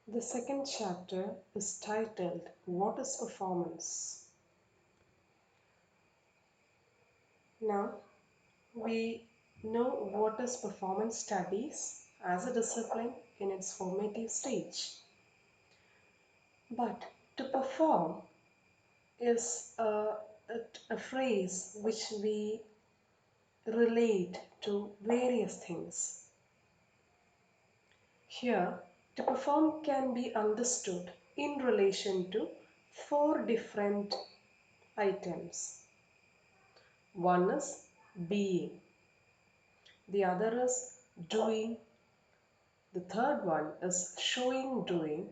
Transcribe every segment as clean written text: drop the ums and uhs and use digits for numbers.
The second chapter is titled What is Performance? Now, we know what is performance studies as a discipline in its formative stage. But to perform is a phrase which we relate to various things. Here, to perform can be understood in relation to four different items. One is being, the other is doing, the third one is showing doing,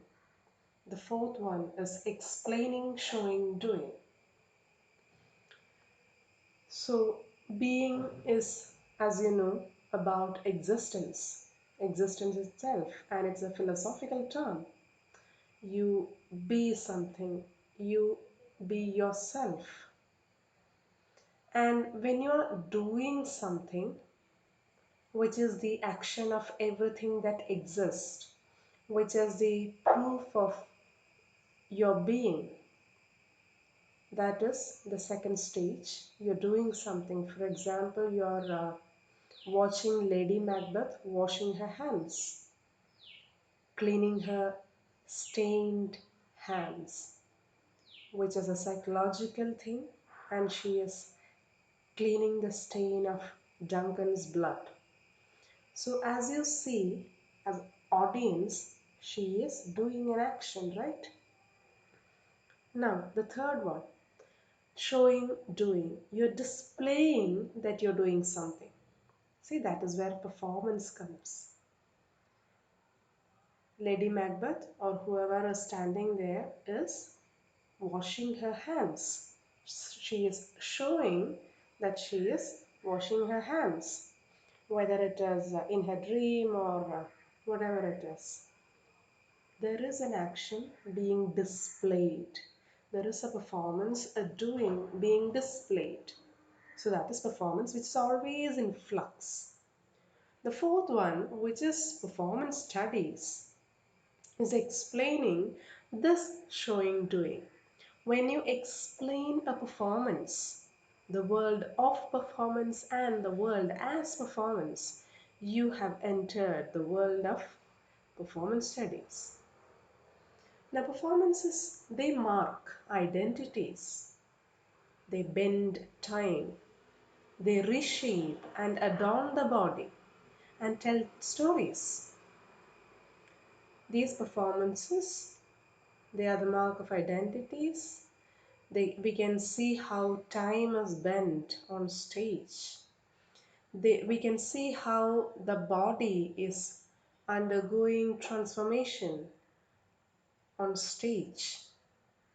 the fourth one is explaining showing doing. So, being is, as you know, about existence, existence itself, and it's a philosophical term. You be something, you be yourself. And when you're doing something, which is the action of everything that exists, which is the proof of your being. That is the second stage. You're doing something. For example, you're watching Lady Macbeth washing her hands, cleaning her stained hands, which is a psychological thing, and she is cleaning the stain of Duncan's blood. So as you see, as audience, she is doing an action, right? Now, the third one, showing doing. You're displaying that you're doing something. See, that is where performance comes. Lady Macbeth or whoever is standing there is washing her hands. She is showing that she is washing her hands, whether it is in her dream or whatever it is. There is an action being displayed. There is a performance, a doing being displayed. So that is performance, which is always in flux. The fourth one, which is performance studies, is explaining this showing doing. When you explain a performance, the world of performance and the world as performance, you have entered the world of performance studies. Now, performances, they mark identities, they bend time, they reshape and adorn the body and tell stories. These performances, they are the mark of identities. We can see how time is bent on stage. We can see how the body is undergoing transformation on stage.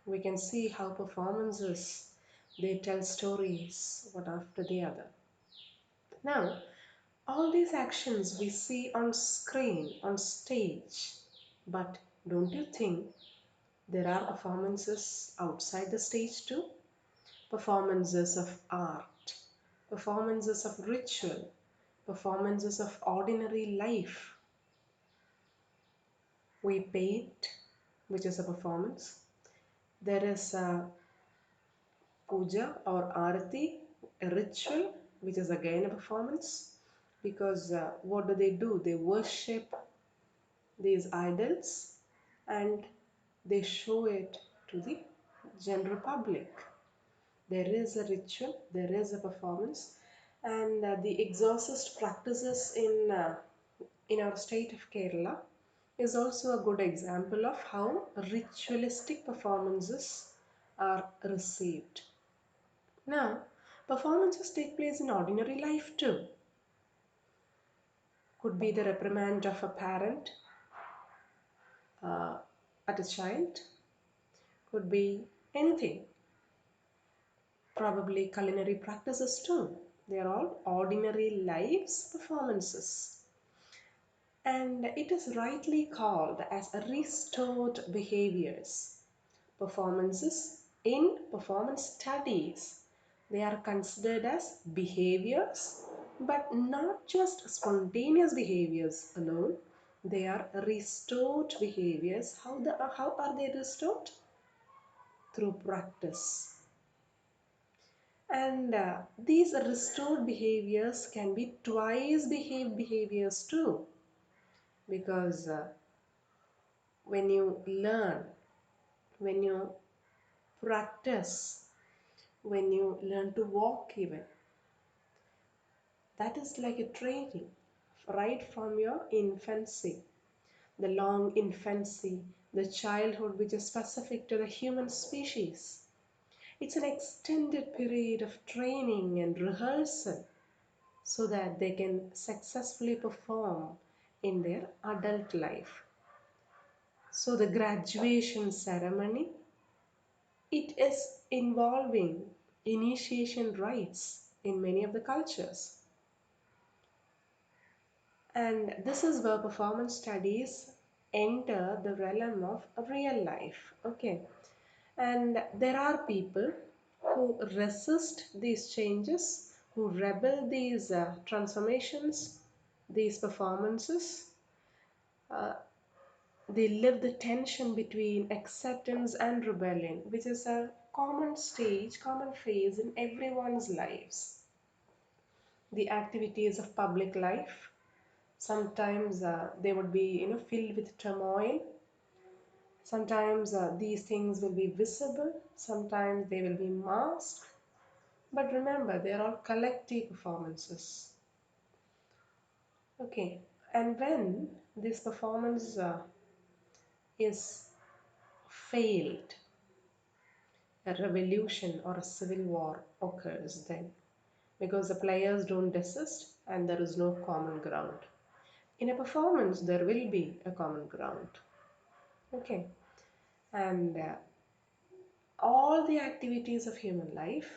We can see how performances, they tell stories one after the other. Now, all these actions we see on screen, on stage, but don't you think there are performances outside the stage too? Performances of art, performances of ritual, performances of ordinary life. We paint, which is a performance. There is a puja or arati, a ritual, which is again a performance. Because what do? They worship these idols and they show it to the general public. There is a ritual, there is a performance, and the exorcist practices in our state of Kerala is also a good example of how ritualistic performances are received. Now, performances take place in ordinary life too. Could be the reprimand of a parent uh, at a child, could be anything, probably culinary practices too. They are all ordinary lives performances. And it is rightly called as restored behaviors. Performances in performance studies, they are considered as behaviors, but not just spontaneous behaviors alone. They are restored behaviors. How are they restored? Through practice. And these restored behaviors can be twice behaved behaviors too, because when you learn, when you practice, when you learn to walk, even that is like a training right from your infancy, the long infancy, the childhood which is specific to the human species. It's an extended period of training and rehearsal so that they can successfully perform in their adult life. So the graduation ceremony, it is involving initiation rites in many of the cultures. And this is where performance studies enter the realm of real life. Okay. And there are people who resist these changes, who rebel these transformations, these performances. Uh, they live the tension between acceptance and rebellion, which is a common stage, common phase in everyone's lives. The activities of public life, sometimes they would be filled with turmoil. Sometimes these things will be visible, sometimes they will be masked. But remember, they are all collective performances. Okay, and when this performance is failed, a revolution or a civil war occurs then, because the players don't desist and there is no common ground. In a performance, there will be a common ground. Okay, and all the activities of human life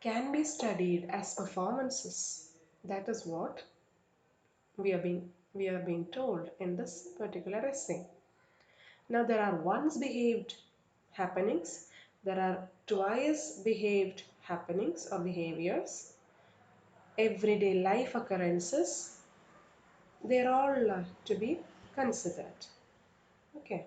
can be studied as performances. That is what we are being told in this particular essay. Now there are once behaved happenings, there are twice behaved happenings or behaviors, everyday life occurrences, they're all to be considered. Okay.